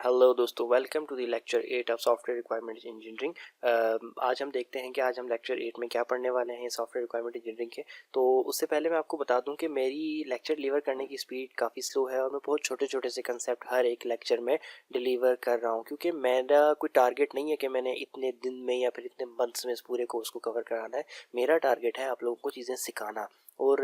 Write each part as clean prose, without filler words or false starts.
Hello दोस्तों, welcome to the lecture 8 of software requirement engineering. आज हम देखते हैं कि आज हम लेक्चर 8 में क्या पढ़ने वाले हैं सॉफ्टवेयर रिक्वायरमेंट इंजीनियरिंग के। तो उससे पहले मैं आपको बता दूं कि मेरी लेक्चर डिलीवर करने की स्पीड काफ़ी स्लो है और मैं बहुत छोटे छोटे से कंसेप्ट हर एक लेक्चर में डिलीवर कर रहा हूं, क्योंकि मेरा कोई टारगेट नहीं है कि मैंने इतने दिन में या फिर इतने मंथ्स में इस पूरे कोर्स को कवर कराना है। मेरा टारगेट है आप लोगों को चीज़ें सिखाना, और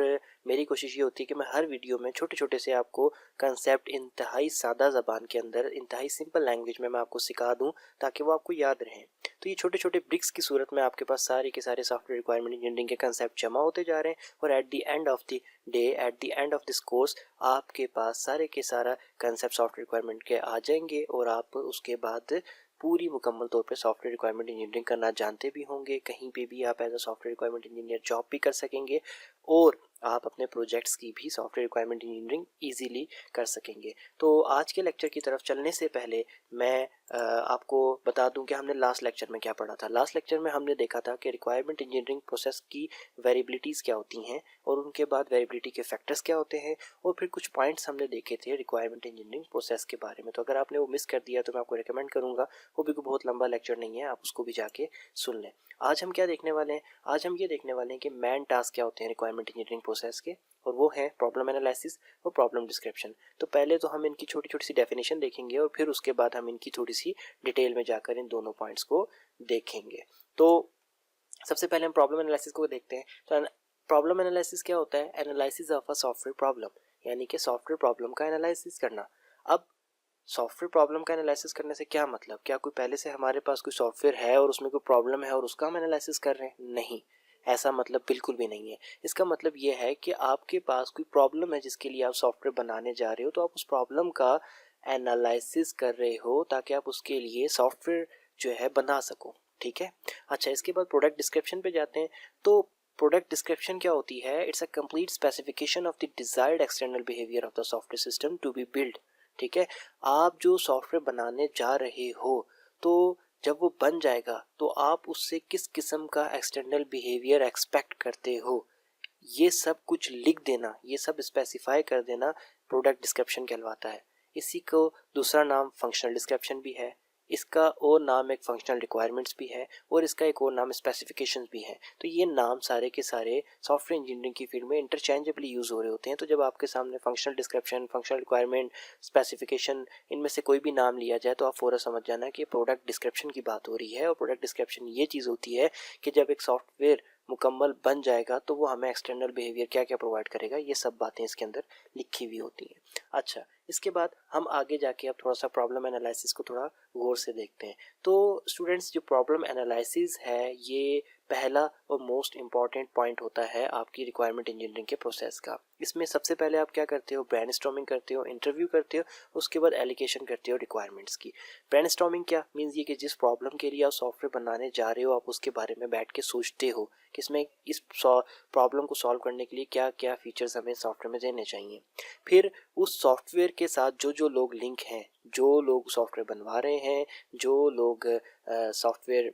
मेरी कोशिश ये होती है कि मैं हर वीडियो में छोटे छोटे से आपको कंसेप्ट इंतहाई सादा ज़बान के अंदर इंतहाई सिंपल लैंग्वेज में मैं आपको सिखा दूं, ताकि वो आपको याद रहें। तो ये छोटे छोटे ब्रिक्स की सूरत में आपके पास सारे के सारे सॉफ्टवेयर रिक्वायरमेंट इंजीनियरिंग के कंसेप्ट जमा होते जा रहे हैं, और at the end of the day, at the end of this course, आपके पास सारे के सारा कंसेप्ट सॉफ्टवेयर रिक्वायरमेंट के आ जाएंगे, और आप उसके बाद पूरी मुकम्मल तौर पे सॉफ्टवेयर रिक्वायरमेंट इंजीनियरिंग करना जानते भी होंगे। कहीं पे भी आप as a software requirement engineer job भी कर सकेंगे, और आप अपने प्रोजेक्ट्स की भी सॉफ्टवेयर रिक्वायरमेंट इंजीनियरिंग इजीली कर सकेंगे। तो आज के लेक्चर की तरफ चलने से पहले मैं आपको बता दूं कि हमने लास्ट लेक्चर में क्या पढ़ा था। लास्ट लेक्चर में हमने देखा था कि रिक्वायरमेंट इंजीनियरिंग प्रोसेस की वेरिएबिलिटीज़ क्या होती हैं, और उनके बाद वेरिएबिलिटी के फैक्टर्स क्या होते हैं, और फिर कुछ पॉइंट्स हमने देखे थे रिक्वायरमेंट इंजीनियरिंग प्रोसेस के बारे में। तो अगर आपने वो मिस कर दिया तो मैं आपको रिकमेंड करूँगा, वो भी कोई बहुत लंबा लेक्चर नहीं है, आप उसको भी जाके सुन लें। आज हम क्या देखने वाले हैं? आज हम ये देखने वाले हैं कि मैन टास्क क्या होते हैं रिक्वायरमेंट इंजीनियरिंग प्रोसेस के, और वो है प्रॉब्लम एनालिसिस और प्रॉब्लम डिस्क्रिप्शन। तो पहले तो हम इनकी छोटी छोटी सी डेफिनेशन देखेंगे, और फिर उसके बाद हम इनकी थोड़ी सी डिटेल में जाकर इन दोनों पॉइंट्स को देखेंगे। तो सबसे पहले हम प्रॉब्लम एनालिसिस को देखते हैं। तो प्रॉब्लम एनालिसिस क्या होता है? Analysis of a software problem, यानी कि सॉफ्टवेयर प्रॉब्लम का एनालिसिस करना। अब सॉफ्टवेयर प्रॉब्लम का एनालिसिस करने से क्या मतलब? क्या कोई पहले से हमारे पास कोई सॉफ्टवेयर है और उसमें कोई प्रॉब्लम है और उसका हम एनालिसिस कर रहे हैं? नहीं, ऐसा मतलब बिल्कुल भी नहीं है। इसका मतलब ये है कि आपके पास कोई प्रॉब्लम है जिसके लिए आप सॉफ्टवेयर बनाने जा रहे हो, तो आप उस प्रॉब्लम का एनालिसिस कर रहे हो ताकि आप उसके लिए सॉफ्टवेयर जो है बना सको। ठीक है। अच्छा, इसके बाद प्रोडक्ट डिस्क्रिप्शन पे जाते हैं। तो प्रोडक्ट डिस्क्रिप्शन क्या होती है? It's a complete specification of the desired external behaviour of the software system to be build. ठीक है। आप जो सॉफ्टवेयर बनाने जा रहे हो, तो जब वो बन जाएगा तो आप उससे किस किस्म का एक्सटर्नल बिहेवियर एक्सपेक्ट करते हो, ये सब कुछ लिख देना, ये सब स्पेसिफाई कर देना, प्रोडक्ट डिस्क्रिप्शन कहलवाता है। इसी को दूसरा नाम फंक्शनल डिस्क्रिप्शन भी है, इसका और नाम एक फंक्शनल रिक्वायरमेंट्स भी है, और इसका एक और नाम स्पेसिफिकेशंस भी है। तो ये नाम सारे के सारे सॉफ्टवेयर इंजीनियरिंग की फील्ड में इंटरचेंजेबली यूज हो रहे होते हैं। तो जब आपके सामने functional description, functional requirement, specification, इनमें से कोई भी नाम लिया जाए तो आप फौरन समझ जाना कि प्रोडक्ट डिस्क्रिप्शन की बात हो रही है। और प्रोडक्ट डिस्क्रिप्शन ये चीज़ होती है कि जब एक सॉफ्टवेयर मुकम्मल बन जाएगा तो वो हमें एक्सटर्नल बिहेवियर क्या क्या प्रोवाइड करेगा, ये सब बातें इसके अंदर लिखी हुई होती हैं। अच्छा, इसके बाद हम आगे जाके अब थोड़ा सा प्रॉब्लम एनालिसिस को थोड़ा गौर से देखते हैं। तो स्टूडेंट्स, जो प्रॉब्लम एनालिसिस है, ये पहला और मोस्ट इम्पॉर्टेंट पॉइंट होता है आपकी रिक्वायरमेंट इंजीनियरिंग के प्रोसेस का। इसमें सबसे पहले आप क्या करते हो? ब्रेनस्टॉर्मिंग करते हो, इंटरव्यू करते हो, उसके बाद एलिकेशन करते हो रिक्वायरमेंट्स की। ब्रेनस्टॉर्मिंग क्या मीन्स? ये कि जिस प्रॉब्लम के लिए आप सॉफ्टवेयर बनाने जा रहे हो, आप उसके बारे में बैठ के सोचते हो कि इसमें इस प्रॉब्लम को सॉल्व करने के लिए क्या क्या फीचर्स हमें सॉफ्टवेयर में देने चाहिए। फिर उस सॉफ्टवेयर के साथ जो जो लोग लिंक हैं, जो लोग सॉफ्टवेयर बनवा रहे हैं, जो लोग सॉफ्टवेयर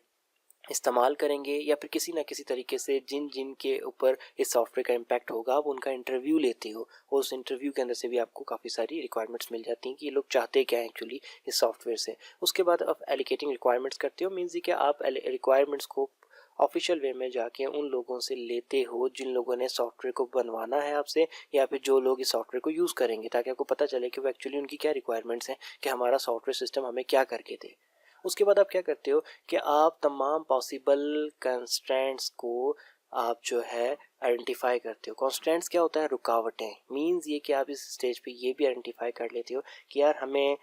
इस्तेमाल करेंगे, या फिर किसी ना किसी तरीके से जिन जिन के ऊपर इस सॉफ्टवेयर का इम्पैक्ट होगा, आप उनका इंटरव्यू लेते हो, और उस इंटरव्यू के अंदर से भी आपको काफ़ी सारी रिक्वायरमेंट्स मिल जाती हैं कि ये लोग चाहते क्या हैं एक्चुअली इस सॉफ्टवेयर से। उसके बाद आप एलिकेटिंग रिक्वायरमेंट्स करते हो, मीन्स कि आप रिक्वायरमेंट्स को ऑफिशियल वे में जाके उन लोगों से लेते हो जिन लोगों ने सॉफ्टवेयर को बनवाना है आपसे, या फिर जो लोग इस सॉफ्टवेयर को यूज़ करेंगे, ताकि आपको पता चले कि वो एक्चुअली उनकी क्या रिक्वायरमेंट्स हैं, कि हमारा सॉफ्टवेयर सिस्टम हमें क्या करके दे। उसके बाद आप क्या करते हो कि आप तमाम पॉसिबल कंस्ट्रेंट्स को आप जो है आइडेंटिफाई करते हो। कॉन्स्टेंट्स क्या होता है? रुकावटें। मींस ये कि आप इस स्टेज पे ये भी आइडेंटिफाई कर लेते हो कि यार हमें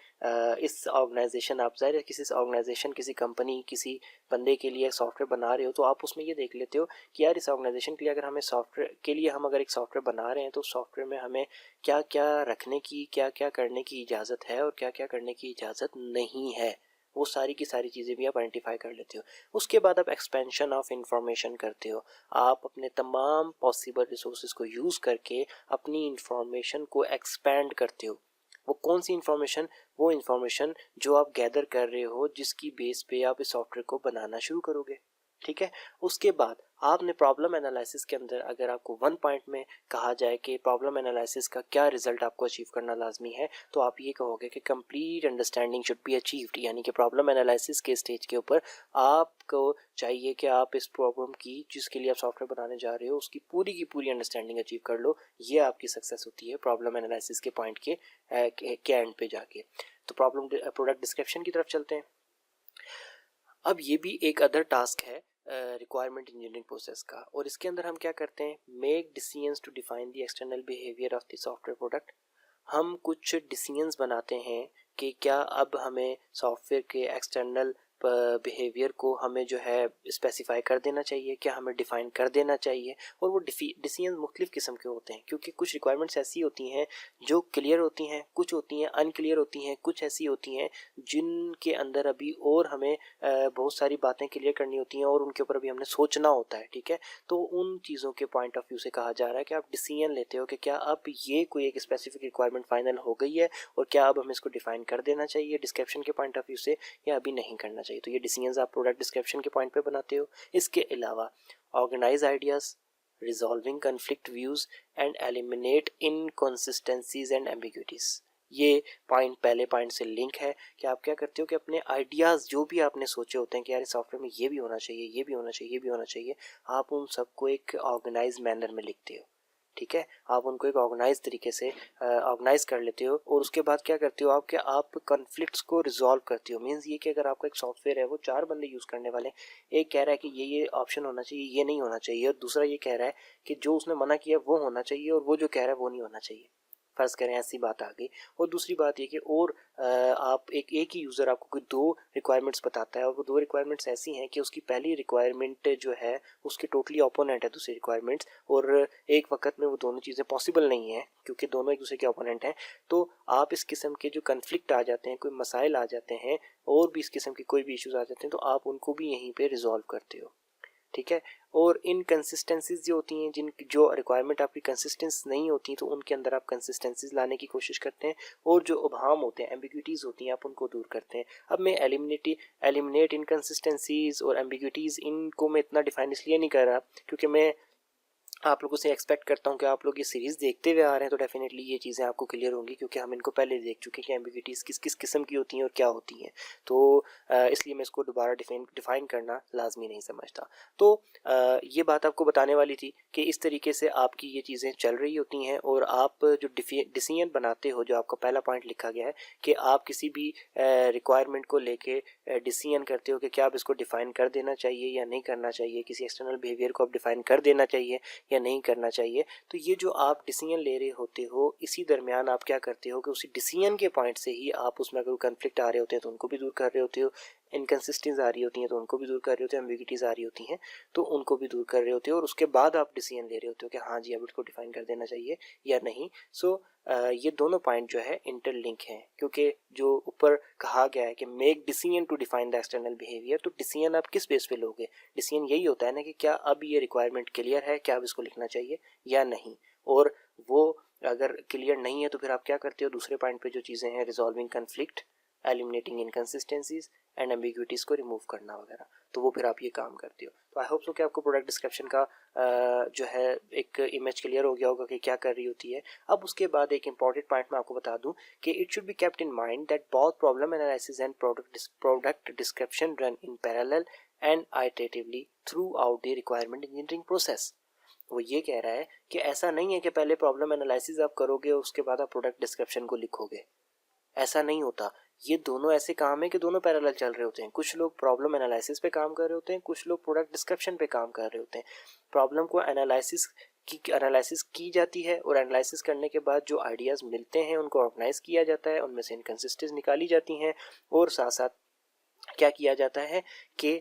इस ऑर्गेनाइजेशन, आप ज़ाहिर है किसी ऑर्गेनाइजेशन, किसी कंपनी, किसी बंदे के लिए सॉफ्टवेयर बना रहे हो, तो आप उसमें ये देख लेते हो कि यार इस ऑर्गेनाइजेशन के लिए अगर हमें सॉफ्टवेयर के लिए हम अगर एक सॉफ्टवेयर बना रहे हैं, तो सॉफ्टवेयर में हमें क्या क्या रखने की, क्या क्या करने की इजाज़त है और क्या क्या करने की इजाज़त नहीं है, वो सारी की सारी चीज़ें भी आप आइडेंटिफाई कर लेते हो। उसके बाद आप एक्सपेंशन ऑफ इंफॉर्मेशन करते हो। आप अपने तमाम पॉसिबल रिसोर्सेज को यूज़ करके अपनी इंफॉर्मेशन को एक्सपेंड करते हो। वो कौन सी इंफॉर्मेशन? वो इंफॉर्मेशन जो आप गैदर कर रहे हो, जिसकी बेस पे आप इस सॉफ्टवेयर को बनाना शुरू करोगे। ठीक है। उसके बाद आपने प्रॉब्लम एनालिसिस के अंदर अगर आपको वन पॉइंट में कहा जाए कि प्रॉब्लम एनालिसिस का क्या रिजल्ट आपको अचीव करना लाजमी है, तो आप ये कहोगे कि complete understanding should be achieved, यानी कि प्रॉब्लम एनालिसिस के स्टेज के ऊपर आपको चाहिए कि आप इस प्रॉब्लम की जिसके लिए आप सॉफ्टवेयर बनाने जा रहे हो उसकी की पूरी अंडरस्टैंडिंग अचीव कर लो। ये आपकी सक्सेस होती है प्रॉब्लम एनालिसिस के पॉइंट के एंड पे जाके। तो प्रॉब्लम प्रोडक्ट डिस्क्रिप्शन की तरफ चलते हैं। अब ये भी एक अदर टास्क है रिक्वायरमेंट इंजीनियरिंग प्रोसेस का, और इसके अंदर हम क्या करते हैं, make decisions to define the external behaviour of the software product. हम कुछ डिसीजंस बनाते हैं कि क्या अब हमें सॉफ्टवेयर के एक्सटर्नल बिहेवियर को हमें जो है स्पेसिफाई कर देना चाहिए, क्या हमें डिफ़ाइन कर देना चाहिए। और वो डिसीजन मुख्तलिफ़ किस्म के होते हैं, क्योंकि कुछ रिक्वायरमेंट्स ऐसी होती हैं जो क्लियर होती हैं, कुछ होती हैं अनक्लियर होती हैं, कुछ ऐसी होती हैं जिनके अंदर अभी और हमें बहुत सारी बातें क्लियर करनी होती हैं और उनके ऊपर अभी हमने सोचना होता है। ठीक है, तो उन चीज़ों के पॉइंट ऑफ व्यू से कहा जा रहा है कि आप डिसीजन लेते हो कि क्या अब ये कोई एक स्पेसिफिक रिक्वायरमेंट फाइनल हो गई है और क्या अब हमें इसको डिफाइन कर देना चाहिए डिस्क्रिप्शन के पॉइंट ऑफ व्यू से, या अभी नहीं करना चाहिए। तो ये डिसीजंस आप प्रोडक्ट डिस्क्रिप्शन के पॉइंट पे बनाते हो। इसके अलावा organise ideas, resolving conflict views and eliminate inconsistencies and ambiguities, ये पॉइंट पहले पॉइंट से लिंक है कि आप क्या करते हो कि अपने आइडियाज़ जो भी आपने सोचे होते हैं कि यार इस सॉफ्टवेयर में ये भी होना चाहिए, ये भी होना चाहिए, ये भी होना चाहिए, आप उन सबको एक ऑर्गेनाइज मैनर में लिखते हो। ठीक है, आप उनको एक ऑर्गेनाइज तरीके से ऑर्गेनाइज कर लेते हो और उसके बाद क्या करते हो आप कि आप कॉन्फ्लिक्ट्स को रिजॉल्व करते हो। मींस ये कि अगर आपका एक सॉफ्टवेयर है वो 4 बंदे यूज़ करने वाले हैं, एक कह रहा है कि ये ऑप्शन होना चाहिए, ये नहीं होना चाहिए, और दूसरा ये कह रहा है कि जो उसने मना किया वो होना चाहिए और वो जो कह रहा है वो नहीं होना चाहिए। फ़र्ज़ करें ऐसी बात आ गई। और दूसरी बात ये कि और आप एक ही यूज़र आपको कोई 2 रिक्वायरमेंट्स बताता है और वो 2 रिक्वायरमेंट्स ऐसी हैं कि उसकी पहली रिक्वायरमेंट जो है उसके टोटली ओपोनेंट है दूसरी रिक्वायरमेंट्स, और एक वक्त में वो दोनों चीज़ें पॉसिबल नहीं हैं क्योंकि दोनों एक दूसरे के ओपोनेंट हैं। तो आप इस किस्म के जो कन्फ्लिक्ट आ जाते हैं, कोई मसाइल आ जाते हैं और भी इस किस्म के कोई भी इश्यूज़ आ जाते हैं, तो आप उनको भी यहीं पे रिजॉल्व करते हो। ठीक है, और इनकंसिस्टेंसीज जो होती हैं, जिन जो रिक्वायरमेंट आपकी कंसिस्टेंस नहीं होती तो उनके अंदर आप कंसिस्टेंसीज लाने की कोशिश करते हैं, और जो उबहाम होते हैं, एम्बिग्यूटीज होती हैं, आप उनको दूर करते हैं। अब मैं एलिमिनेट इनकंसिस्टेंसीज और एम्बिग्यूटीज इनको मैं इतना डिफाइन इसलिए नहीं कर रहा क्योंकि मैं आप लोगों से एक्सपेक्ट करता हूँ कि आप लोग ये सीरीज़ देखते हुए आ रहे हैं तो डेफिनेटली ये चीज़ें आपको क्लियर होंगी, क्योंकि हम इनको पहले देख चुके हैं कि एम्बिग्यूटीज़ किस किस किस्म की होती हैं और क्या होती हैं। तो इसलिए मैं इसको दोबारा डिफ़ाइन करना लाजमी नहीं समझता। तो ये बात आपको बताने वाली थी कि इस तरीके से आपकी ये चीज़ें चल रही होती हैं और आप जो डिसीजन बनाते हो, जो आपका पहला पॉइंट लिखा गया है कि आप किसी भी रिक्वायरमेंट को लेके डिसीजन करते हो कि क्या आप इसको डिफ़ाइन कर देना चाहिए या नहीं करना चाहिए, किसी एक्सटर्नल बिहेवियर को आप डिफ़ाइन कर देना चाहिए या नहीं करना चाहिए। तो ये जो आप डिसीजन ले रहे होते हो, इसी दरमियान आप क्या करते हो कि उसी डिसीजन के पॉइंट से ही आप उसमें अगर कन्फ्लिक्ट आ रहे होते हैं तो उनको भी दूर कर रहे होते हो, इनकन्सिस्टेंसीज आ रही होती हैं तो उनको भी दूर कर रहे होते हो, एम्बिग्यूटीज आ रही होती हैं तो उनको भी दूर कर रहे होते हो, और उसके बाद आप डिसीजन ले रहे होते हो कि हाँ जी अब इसको डिफाइन कर देना चाहिए या नहीं। सो ये दोनों पॉइंट जो है इंटरलिंक हैं, क्योंकि जो ऊपर कहा गया है कि make decision to define the external behaviour, तो डिसीजन आप किस बेस पे लोगे। डिसीजन यही होता है ना कि क्या अब ये रिक्वायरमेंट क्लियर है, क्या अब इसको लिखना चाहिए या नहीं, और वो अगर क्लियर नहीं है तो फिर आप क्या करते हो, दूसरे पॉइंट पे जो चीज़ें हैं, resolving conflict, eliminating inconsistencies and ambiguities को रिमूव करना वगैरह, तो वो फिर आप ये काम करते हो। तो आई होप सो कि आपको प्रोडक्ट डिस्क्रिप्शन का जो है एक इमेज क्लियर हो गया होगा कि क्या कर रही होती है। अब उसके बाद एक इंपॉर्टेंट पॉइंट मैं आपको बता दूं कि it should be kept in mind that both problem analysis and product description run in parallel and iteratively throughout the requirement engineering process. वो ये कह रहा है कि ऐसा नहीं है कि पहले प्रॉब्लम एनालिसिस आप करोगे और उसके बाद आप प्रोडक्ट डिस्क्रिप्शन को लिखोगे, ऐसा नहीं होता। ये दोनों ऐसे काम है कि दोनों पैरेलल चल रहे होते हैं। कुछ लोग प्रॉब्लम एनालिसिस पे काम कर रहे होते हैं, कुछ लोग प्रोडक्ट डिस्क्रिप्शन पे काम कर रहे होते हैं। प्रॉब्लम को एनालिसिस की जाती है और एनालिसिस करने के बाद जो आइडियाज़ मिलते हैं उनको ऑर्गेनाइज किया जाता है, उनमें से इनकन्सिस्टेंसी निकाली जाती हैं, और साथ साथ क्या किया जाता है कि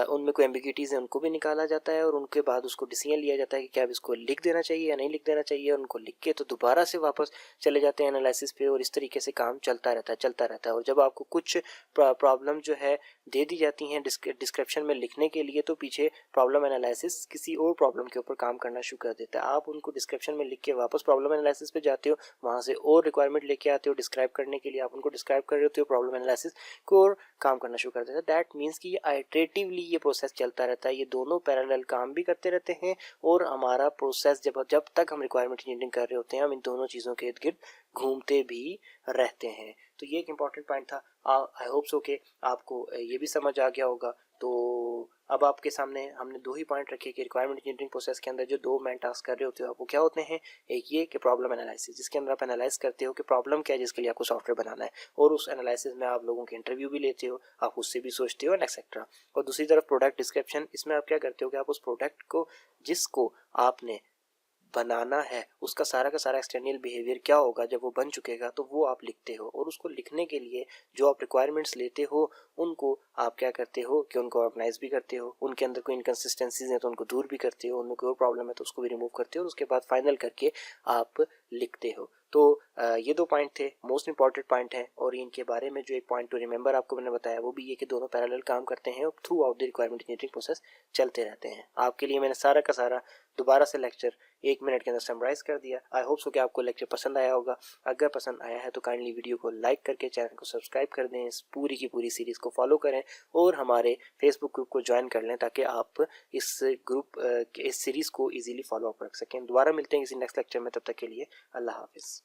उनमें कोई एम्बिग्यूटीज़ है उनको भी निकाला जाता है, और उनके बाद उसको डिसीजन लिया जाता है कि क्या अब इसको लिख देना चाहिए या नहीं लिख देना चाहिए। उनको लिख के तो दोबारा से वापस चले जाते हैं एनालिसिस पे, और इस तरीके से काम चलता रहता है। और जब आपको कुछ प्रॉब्लम जो है दे दी जाती हैं डिस्क्रिप्शन में लिखने के लिए, तो पीछे प्रॉब्लम एनालिसिस किसी और प्रॉब्लम के ऊपर काम करना शुरू कर देता है। आप उनको डिस्क्रिप्शन में लिख के वापस प्रॉब्लम एनालिसिस पे जाते हो, वहाँ से और रिक्वायरमेंट लेके आते हो डिस्क्राइब करने के लिए, आप उनको डिस्क्राइब कर रहे होते हो, प्रॉब्लम एनालिसिस को और काम करना शुरू कर देता है। दैट मीन्स कि ये आइटरेटिव कंटिन्यूसली ये प्रोसेस चलता रहता है, ये दोनों पैरेलल काम भी करते रहते हैं और हमारा प्रोसेस जब तक हम रिक्वायरमेंट इंजीनियरिंग कर रहे होते हैं हम इन दोनों चीज़ों के इर्द गिर्द घूमते भी रहते हैं। तो ये एक इम्पॉर्टेंट पॉइंट था। आई होप सो कि आपको ये भी समझ आ गया होगा। तो अब आपके सामने हमने दो ही पॉइंट रखे कि रिक्वायरमेंट इंजीनियरिंग प्रोसेस के अंदर जो दो मेन टास्क कर रहे होते हो आप वो क्या होते हैं। एक ये कि प्रॉब्लम एनालिसिस, जिसके अंदर आप एनालाइज करते हो कि प्रॉब्लम क्या है जिसके लिए आपको सॉफ्टवेयर बनाना है, और उस एनालिसिस में आप लोगों के इंटरव्यू भी लेते हो, आप उससे भी सोचते हो एक्सेट्रा। और दूसरी तरफ प्रोडक्ट डिस्क्रिप्शन, इसमें आप क्या करते हो कि आप उस प्रोडक्ट को जिसको आपने बनाना है उसका सारा का सारा एक्सटर्नल बिहेवियर क्या होगा जब वो बन चुकेगा, तो वो आप लिखते हो। और उसको लिखने के लिए जो आप रिक्वायरमेंट्स लेते हो उनको आप क्या करते हो कि उनको ऑर्गेनाइज भी करते हो, उनके अंदर कोई इनकन्सिस्टेंसीज हैं तो उनको दूर भी करते हो, उनमें कोई और प्रॉब्लम है तो उसको भी रिमूव करते हो, और उसके बाद फाइनल करके आप लिखते हो। तो ये दो पॉइंट थे, मोस्ट इंपॉर्टेंट पॉइंट है। और इनके बारे में जो एक पॉइंट टू रिमेंबर आपको मैंने बताया वो भी ये कि दोनों पैरेलल काम करते हैं और through out the requirement engineering process चलते रहते हैं। आपके लिए मैंने सारा का सारा दोबारा से लेक्चर 1 मिनट के अंदर समराइज कर दिया। आई होप सो कि आपको लेक्चर पसंद आया होगा। अगर पसंद आया है तो काइंडली वीडियो को लाइक करके चैनल को सब्सक्राइब कर दें, इस पूरी की पूरी सीरीज़ को फॉलो करें और हमारे फेसबुक ग्रुप को ज्वाइन कर लें ताकि आप इस सीरीज़ को ईजिली फॉलो अप रख सकें। दोबारा मिलते हैं किसी नेक्स्ट लेक्चर में, तब तक के लिए अल्लाह हाफिज़।